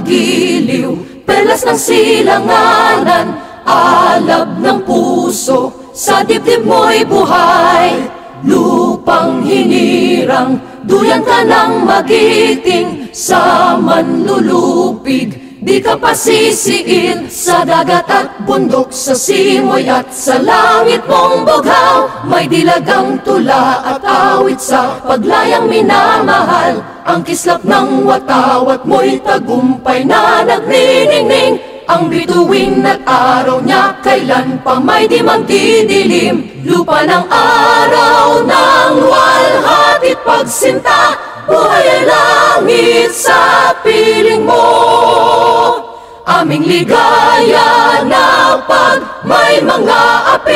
magiliw, perlas ng silanganan, alab ng puso, sa dibdib mo'y buhay. Lupang hinirang, duyan ka ng magiting, sa manlulupig di ka pasisiin. Sa dagat at bundok, sa simoy at sa langit mong bughaw, may dilagang tula at awit sa paglayang minamahal. Ang kislap ng watawat mo'y tagumpay na nagniningning, ang bituin at araw niya kailan pa may di magdidilim. Lupa ng araw ng walhatit pagsinta, buhay ay langit sa piling mo. Aming ligaya na pag may mga api